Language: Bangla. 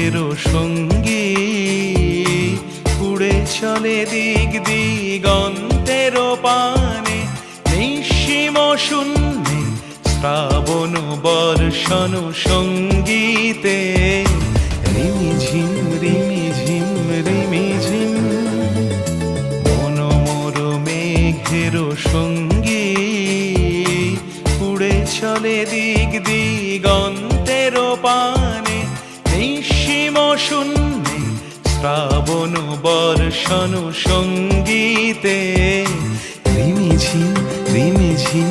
মেঘের সঙ্গী উড়ে চলে দিক দিগন্তের পানে নিঃসীম শূন্যে শ্রাবণ বর্ষণ সঙ্গীতে রিমিঝিম রিমিঝিম রিমিঝিম মনোমর মেঘের সঙ্গী উড়ে চলে দিক দিগন্তের পানে নিঃসীম শূন্যে শ্রাবণ বর্ষণ সঙ্গীতে রিমিঝিম রিমিঝিম